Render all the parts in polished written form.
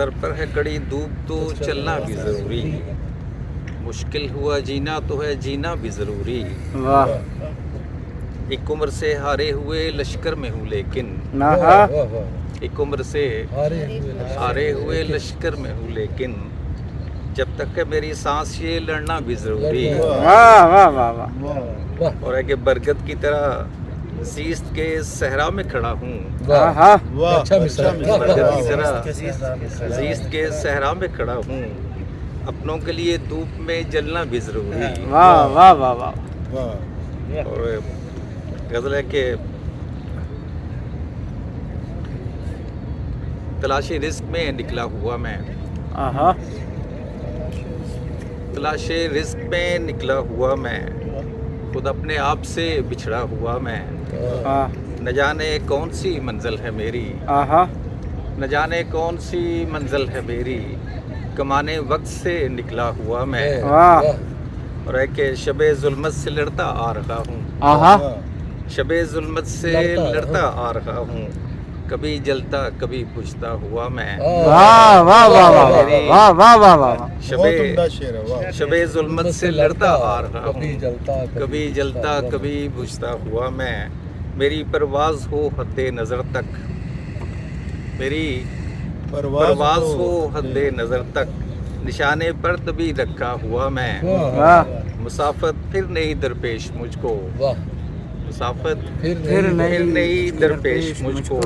Sir पर है कड़ी धूप तो चलना भी ज़रूरी, मुश्किल हुआ जीना तो है जीना भी ज़रूरी। वाह एक उम्र से हारे हुए लश्कर में हूँ लेकिन, आहा एक उम्र से हारे हुए लश्कर में हूँ लेकिन, जब तक है मेरी सांस ये लड़ना भी ज़रूरी। वाह वाह वाह वाह और है कि बरगद की तरह ज़ीस्त के सहरा में खड़ा हूँ, आहा बरगद की तरह ज़ीस्त के सहरा में खड़ा हूँ, अपनों के लिए धूप में जलना भी ज़रूरी। वाह वाह वाह वाह और गज़ल है कि तलाशी रिस्क में निकला हुआ मैं, आहा तलाशे रिस्क में निकला हुआ मैं, खुद अपने आप से बिछड़ा हुआ मैं। आह, न जाने कौन सी मंजिल है मेरी, आहा न जाने कौन सी मंजिल है मेरी, कमाने वक्त से निकला हुआ मैं। वाह और है कि शबे जुल्मत से लड़ता आ रहा हूँ, आहा शबे जुल्मत से लड़ता आ रहा हूँ, कभी जलता कभी बुझता हुआ मैं। वाह वाह वाह वाह वाह वाह वाह वाह शबे जुल्मत से लड़ता आ रहा हूँ, कभी जलता कभी बुझता हुआ मैं। मेरी परवाज़ हो हद्दे नज़र तक, मेरी परवाज़ हो हद्दे नज़र तक, निशाने पर तभी रखा हुआ मैं। वाह मुसाफत फिर नहीं दरपेश मुझको, मुसाफत फिर नहीं दरपेश मुझको,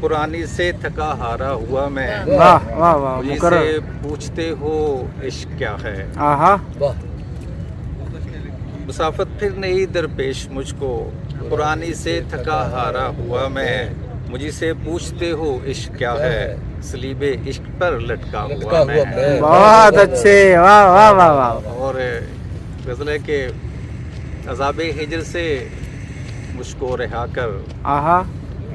पुरानी से थका हारा हुआ मैं। वाह वाह वाह मुझे मुकर्रर से पूछते हो इश्क क्या है, आहा मुसाफत फिर नहीं दरपेश मुझको, पुरानी से थका हारा हुआ मैं। मुझे से पूछते हो इश्क क्या है, सलीबे इश्क पर लटका हुआ मैं। बहुत अच्छे वाह वाह वाह वाह और गज़ल है कि अज़ाबे हिजर से मुझको रिहा कर, आहा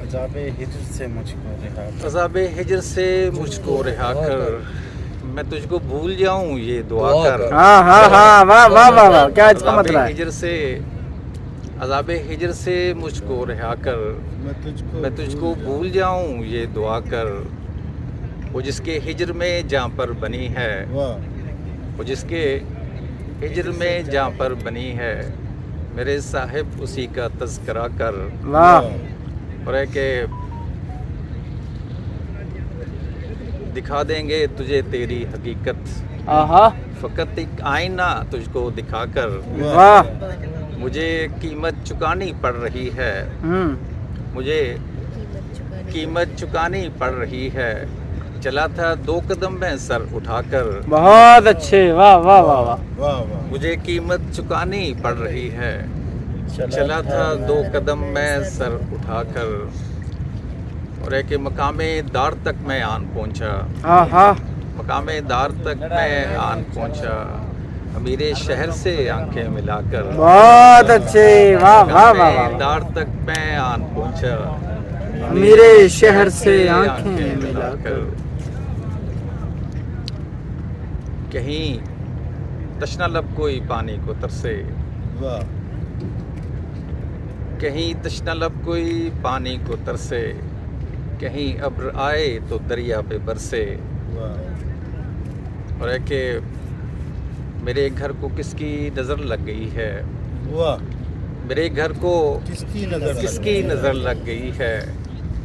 अज़ाबे हिज्र से मुझको रिहा कर, अज़ाबे हिजर से मुझको रिहा कर, मैं तुझको भूल जाऊं ये दुआ कर। हाँ हाँ हाँ वाह वाह वाह वाह क्या अच्छा अज़ाबे मतलब है हिजर से, अज़ाबे हिजर से मुझको रिहा कर, मैं तुझको भूल जाऊं ये दुआ कर। वो जिसके हिजर में जहाँ पर बनी है, वो जिसके हिजर में जहाँ पर बनी है, मेरे साहिब उसी का तज़किरा कर। वाह और है कि दिखा देंगे तुझे तेरी हकीकत, आहा फ़कत एक आईना तुझको दिखाकर, वाह मुझे कीमत चुकानी पड़ रही है, मुझे कीमत चुकानी पड़ रही है, चला था 2 कदम में सर उठाकर। बहुत अच्छे वाह वाह वाह वाह मुझे कीमत चुकानी पड़ रही है, चला था 2 कदम में सर उठाकर। और है कि मकामे दार तक मैं आन पहुंचा, आहा मकामे दार तक मैं आन पहुंचा, अमीरे शहर से आंखें मिलाकर। बहुत अच्छे वाह वाह वाह वाह दार तक मैं आन पहुंचा, मेरे शहर से आंखें मिलाकर। कहीं तशना लब कोई पानी को तरसे, कहीं तशना लब कोई पानी को तरसे, कहीं अब्र आए तो दरिया पे बरसे। और है कि मेरे घर को किसकी नज़र लग गई है, मेरे घर को किसकी नज़र लग गई है,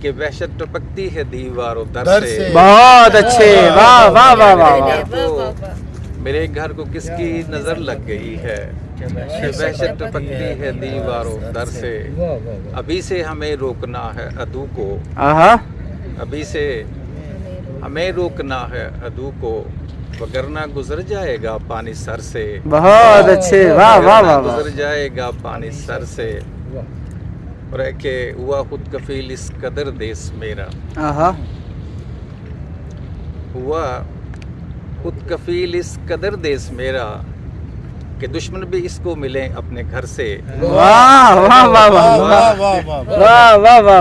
कि वहशत टपकती है दीवारों दर से। बहुत अच्छे वाह वाह वाह वाह वाह मेरे घर को किसकी नज़र लग गई है, कि वहशत टपकती है दीवारों दर से। अभी से हमें रोकना है अदू को, आहा अभी से हमें रोकना है अदू को, वगरना गुजर जाएगा पानी सर से। बहुत अच्छे वाह वाह वाह वाह गुजर जाएगा पानी सर से। और है कि हुआ खुद कफील इस कदर देश मेरा, आहा हुआ खुद कफील इस कदर देश मेरा, कि दुश्मन भी इसको मिले अपने घर से। वाह वाह वाह वाह वाह वाह वाह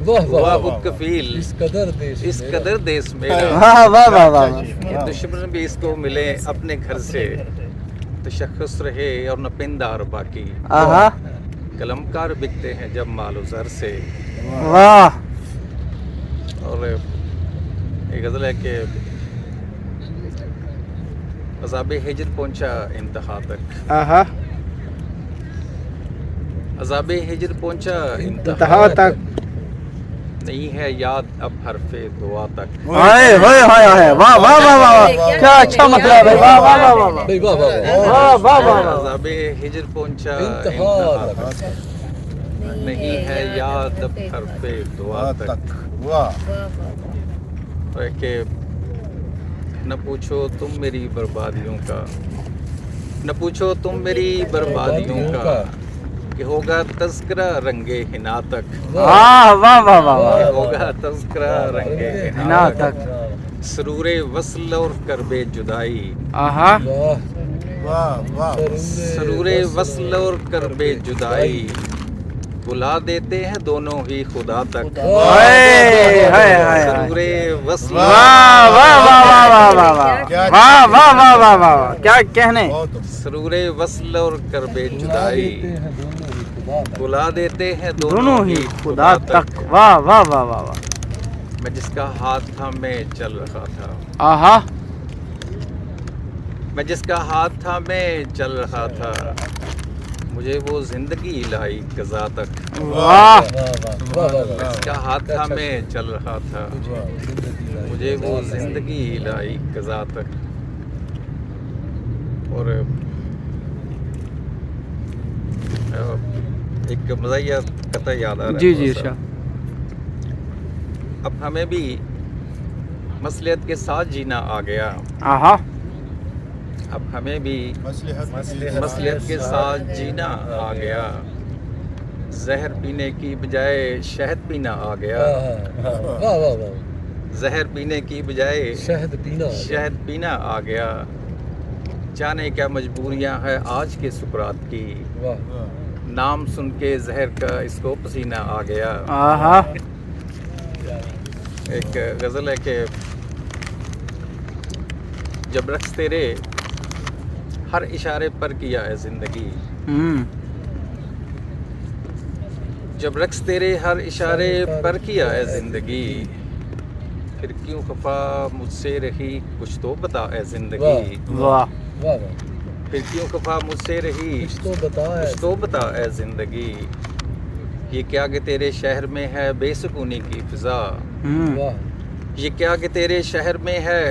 वाह हुआ खुद कफील इस कदर देश मेरा, वाह वाह वाह वाह कि दुश्मन भी इसको मिले अपने घर से। तशख्खुस रहे और न पिंदार बाकी, आहा कलमकार बिकते हैं जब मालो ज़र से। वाह और एक गज़ल है कि अज़ाब हिजर पहुंचा इंतहा तक, आहा अज़ाब हिजर पहुंचा इंतहा तक, नहीं है याद अब हरफे दुआ तक। हाय हाय हाय हाय, वाह वाह वाह वाह, क्या अच्छा मतलब है, वाह वाह वाह वाह वाह वाह वाह वाह वाह। अज़ाब हिजर पहुंचा इंतहा तक, नहीं है याद अब हरफे दुआ तक। वाह और कि न पूछो तुम मेरी बर्बादियों का, न पूछो तुम मेरी बर्बादियों का, कि होगा तज़किरा रंगे हिना तक। वाह वाह वाह वाह वाह, कि होगा तज़किरा रंगे हिना हिना तक, तक। सरूरे वस्ल और करबे जुदाई, आहा वाह वाह सरूरे वस्ल और करबे जुदाई, बुला देते हैं दोनों ही खुदा तक। हाय हाय हाय, सरूरे वस्ल, वाह वाह वाह वाह वाह वाह वाह वाह वाह वाह वाह वाह, क्या कहने। सरूरे वस्ल और करबे जुदाई, बुला देते हैं दोनों ही खुदा तक, वाह वाह वाह वाह वाह। मैं जिसका हाथ था मैं चल रहा था, आहा मैं जिसका हाथ था मैं चल रहा था, मुझे वो जिंदगी लाई कज़ा तक। वाह जिसका हाथ था मैं चल रहा था, मुझे वो जिंदगी लाई कज़ा तक। और एक मज़ाहिया कथा याद आ रहा है जी जी थोड़ा सा। शाह, अब हमें भी मसलियत के साथ जीना आ गया, आहा अब हमें भी मसलिहत मसलियत के साथ जीना आ गया, जहर पीने की बजाय शहद पीना आ गया, जहर पीने की बजाय शहद पीना आ गया। जाने क्या मजबूरियां हैं आज के सुकरात की, नाम सुन के जहर का इसको पसीना आ गया। आहा एक गज़ल है कि जब रक्स तेरे हर इशारे पर किया है ज़िंदगी, जब रक्स तेरे हर इशारे पर किया है ज़िंदगी, फिर क्यों खफा मुझसे रही कुछ तो बता है ज़िंदगी। वाह फिर क्यों खफा मुझसे रही कुछ तो बता है ज़िंदगी। ये क्या कि तेरे शहर में है बेसुकूनी की फ़िज़ा, ये क्या कि तेरे शहर में है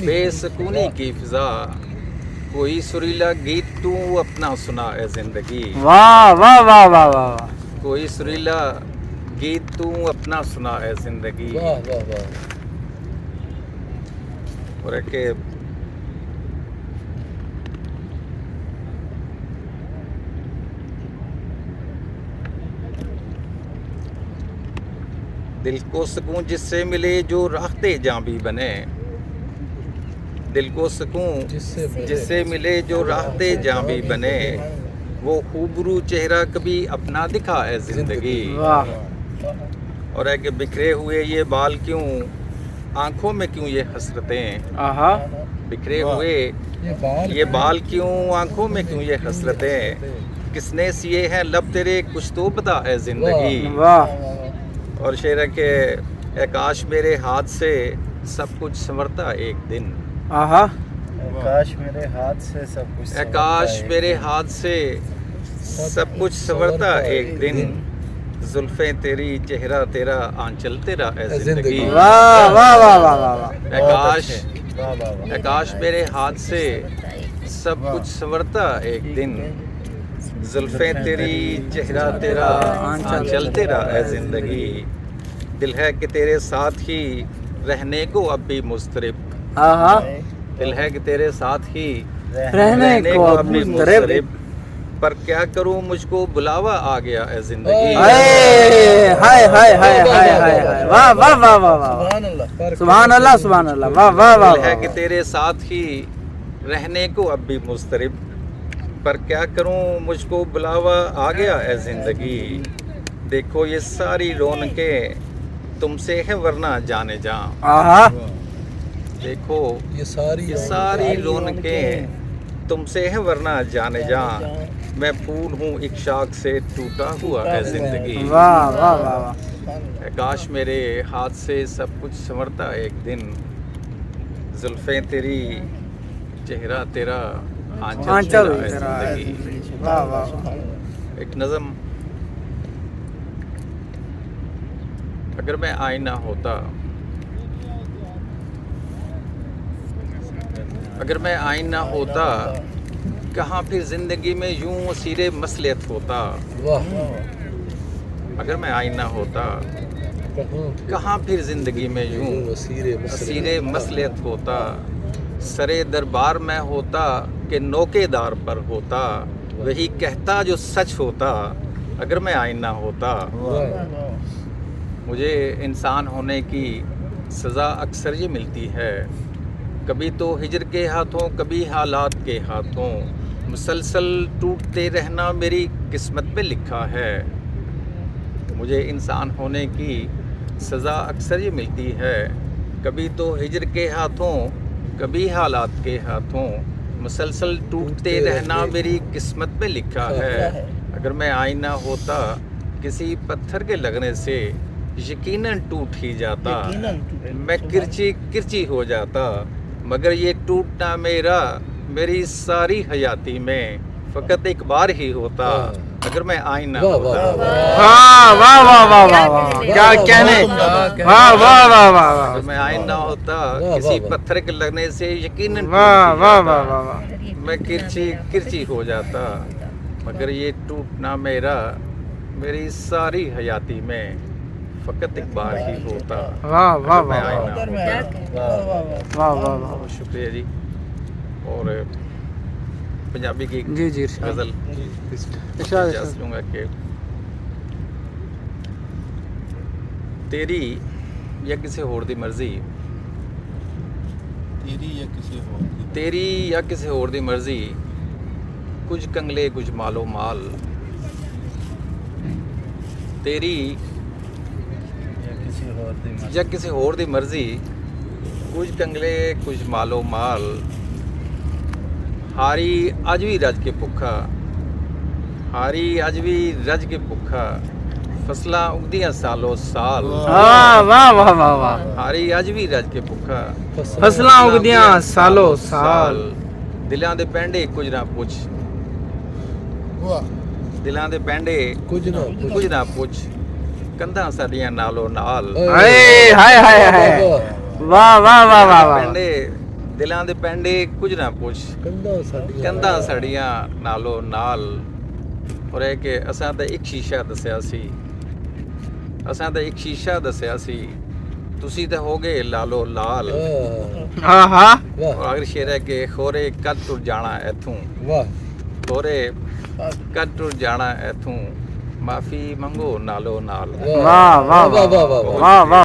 बेसुकूनी की फ़िज़ा, कोई सुरीला गीत तू अपना सुना है ज़िंदगी। वाह वाह वाह वाह वाह, कोई सुरीला गीत तू अपना सुना है ज़िंदगी। और है कि दिल को सुकून जिससे मिले जो राहते जां भी बने, दिल को सुकून जिससे मिले जो राहते जां भी बने, वो खूबरू चेहरा कभी अपना दिखा है ज़िंदगी। वाह और है कि बिखरे हुए ये बाल क्यों, आंखों में क्यों ये हसरतें, आहा बिखरे हुए ये बाल क्यों, आंखों में क्यों ये हसरतें, किसने सिए हैं लब तेरे कुछ तो बता है ज़िंदगी। वाह और शेर है कि "ए काश मेरे हाथ से सब कुछ संवरता एक दिन, आहा काश मेरे हाथ से सब कुछ ए काश मेरे हाथ से सब कुछ संवरता एक दिन, जुल्फें तेरी चेहरा तेरा आंचल तेरा है ज़िंदगी। वाह वाह वाह वाह वाह वाह, ए काश मेरे हाथ से सब कुछ संवरता एक दिन, जुल्फें तेरी चेहरा तेरा आंचल तेरा है ज़िंदगी। दिल है कि तेरे साथ ही रहने को अब भी मुस्तरिब, आहा दिल है कि तेरे साथ ही रहने को अब भी मुस्तरिब, पर क्या करूं मुझको बुलावा आ गया है ज़िंदगी। हाय हाय हाय हाय हाय हाय, वाह वाह वाह वाह वाह, सुभान अल्लाह सुभान अल्लाह, वाह वाह वाह। दिल है कि तेरे साथ ही रहने को अब भी मुस्तरिब, पर क्या करूं मुझको बुलावा आ गया है ज़िंदगी। देखो ये सारी रौनकें तुमसे है वरना जाने जा, आहा देखो ये सारी रौनकें तुमसे है वरना जाने जा, मैं फूल हूँ एक शाख से टूटा हुआ है जिंदगी। वाह वाह वाह वाह काश मेरे हाथ से सब कुछ संवरता एक दिन, जुल्फें तेरी चेहरा तेरा आंचल आंचल है तेरा जिंदगी। वाह वाह वाह एक नज़म। अगर मैं आईना होता, अगर मैं आईना होता, कहाँ फिर जिंदगी में यूं असीरे मसलियत होता। अगर मैं आईना होता, कहाँ फिर जिंदगी में यूं असीरे मसलियत होता। सरे दरबार में होता कि नौकेदार पर होता, वही कहता जो सच होता। अगर मैं आईना होता। मुझे इंसान होने की सज़ा अक्सर ये मिलती है, कभी तो हिजर के हाथों, कभी हालात के हाथों। मुसलसल टूटते रहना मेरी किस्मत में लिखा है। मुझे इंसान होने की सज़ा अक्सर ये मिलती है, कभी तो हिजर के हाथों, कभी हालात के हाथों। मुसलसल टूटते रहना मेरी किस्मत में लिखा है। अगर मैं आईना होता, किसी पत्थर के लगने से यकीनन टूट ही जाता। मैं किरची किरची हो जाता, मगर ये टूटना मेरा मेरी सारी हयाती में फ़कत एक बार ही होता। अगर मैं आईना होता। वाह वाह वाह वाह वाह वाह क्या कहने। वाह वाह वाह वाह वाह अगर मैं आईना होता, किसी पत्थर के लगने से यकीनन टूट वाह ही वाह जाता। वाह वाह वाह मैं किरची किरची हो जाता, मगर ये टूटना मेरा मेरी सारी हयाती में फ़कत एक बार ही होता। वाह वाह अगर मैं वाह आईना होता। वाह वाह वाह बहुत शुक्रिया जी। और पंजाबी की जी जी इरशाद गज़ल इरशाद इजाज़त इरशाद। लूँगा कि तेरी या किसी होर दी मर्ज़ी, तेरी या किसी और की। तेरी या किसी होर दी मर्ज़ी, कुछ कंगले कुछ मालो माल। तेरी या किसी और की मर्ज़ी। या किसी होर दी मर्ज़ी, कुछ कंगले कुछ मालो माल। हारी अज भी रज के भुखा, हारी अज भी रज के भुखा। फसलां उगदियां सालो साल। वाह वाह वाह वाह वाह हारी अज भी रज के भुखा, फसलां उगदियां सालो साल। दिलां दे पैंडे कुछ ना पुछ, वाह दिलां दे पैंडे कुछ ना पुछ। कंधां साडियां नालो नाल। हाय हाय हाय हाय वाह वाह वाह वाह वाह पैंडे दिलां दे पैंडे कुछ ना पुछ, कंधां साडियां नालो नाल। और है कि असां ਤਾਂ ਇੱਕ ਸ਼ੀਸ਼ਾ ਦੱਸਿਆ ਸੀ, ਅਸਾਂ ਤਾਂ ਇੱਕ ਸ਼ੀਸ਼ਾ ਦੱਸਿਆ ਸੀ, ਤੁਸੀਂ ਤਾਂ ਹੋ ਗਏ ਲਾਲੋ ਲਾਲ। हाँ हाँ और अगर शेर है कि खोरे कद तुर जाना इथों, खोरे कद तुर जाना इथों। माफी मंगो नालो नाल। वाह वाह वाह वाह वाह वाह